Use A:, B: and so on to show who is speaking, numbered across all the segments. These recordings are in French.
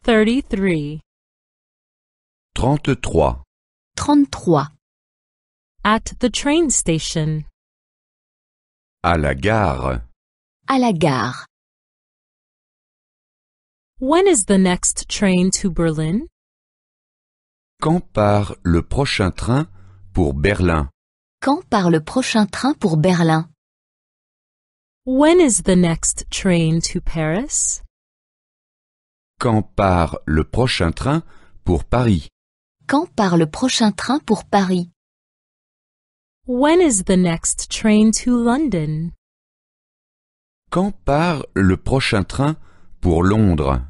A: 33.
B: 33.
C: 33.
A: At the train station.
B: À la gare.
C: À la gare.
A: When is the next train to Berlin?
B: Quand part le prochain train pour Berlin?
C: Quand part le prochain train pour Berlin?
A: When is the next train to Paris?
B: Quand part le prochain train pour Paris?
C: Quand part le prochain train pour Paris?
A: When is the next train to London?
B: Quand part le prochain train pour Londres?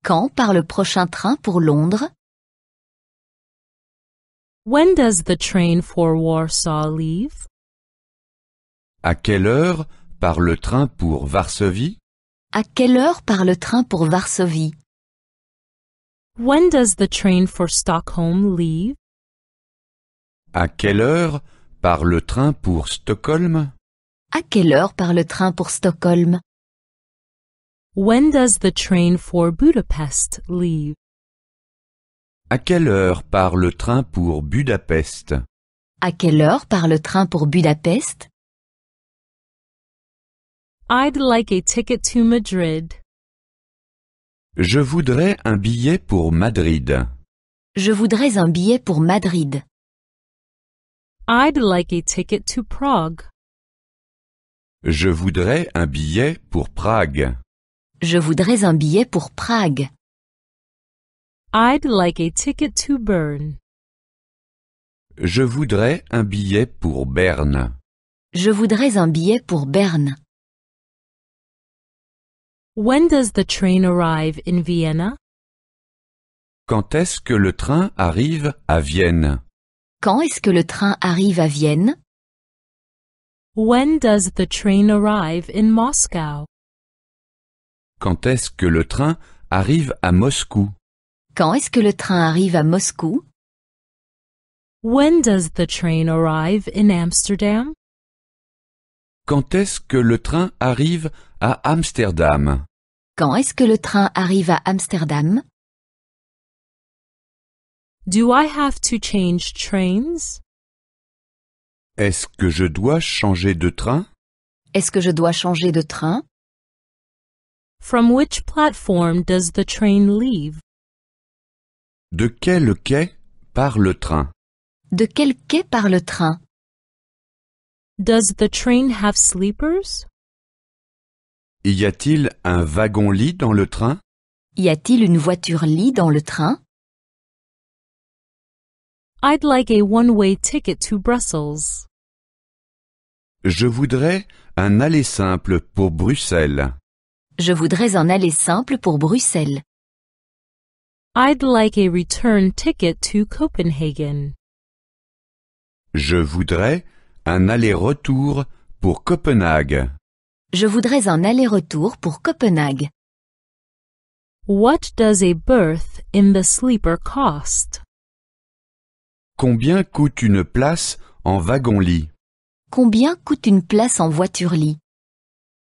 C: Quand part le prochain train pour Londres?
A: When does the train for Warsaw leave?
B: À quelle heure part le train pour Varsovie?
C: À quelle heure part le train pour Varsovie?
A: When does the train for Stockholm leave?
B: À quelle heure part le train pour Stockholm?
C: À quelle heure part le train pour Stockholm?
A: When does the train for Budapest leave?
B: À quelle heure part le train pour Budapest?
C: À quelle heure part le train pour Budapest?
A: I'd like a ticket to Madrid.
B: Je voudrais un billet pour Madrid.
C: Je voudrais un billet pour Madrid.
A: I'd like a ticket to Prague.
B: Je voudrais un billet pour Prague.
C: Je voudrais un billet pour Prague.
A: I'd like a ticket to Bern.
B: Je voudrais un billet pour Berne.
C: Je voudrais un billet pour Berne.
A: When does the train arrive in Vienna?
B: Quand est-ce que le train arrive à Vienne?
C: Quand est-ce que le train arrive à Vienne?
A: When does the train arrive in Moscow?
B: Quand est-ce que le train arrive à Moscou?
C: Quand est-ce que le train arrive à Moscou?
A: When does the train arrive in Amsterdam?
B: Quand est-ce que le train arrive à Amsterdam?
C: Quand est-ce que le train arrive à Amsterdam?
A: Do I have to change trains?
B: Est-ce que je dois changer de train?
C: Est-ce que je dois changer de train?
A: From which platform does the train leave?
B: De quel quai part le train?
C: De quel quai part le train?
A: Does the train have sleepers?
B: Y a-t-il un wagon-lit dans le train?
C: Y a-t-il une voiture-lit dans le train?
A: I'd like a one-way ticket to Brussels.
B: Je voudrais un aller simple pour Bruxelles.
C: Je voudrais un aller simple pour Bruxelles.
A: I'd like a return ticket to Copenhagen.
B: Je voudrais un aller-retour pour Copenhague.
C: Je voudrais un aller-retour pour Copenhague.
A: What does a berth in the sleeper cost?
B: Combien coûte une place en wagon-lit?
C: Combien coûte une place en voiture-lit?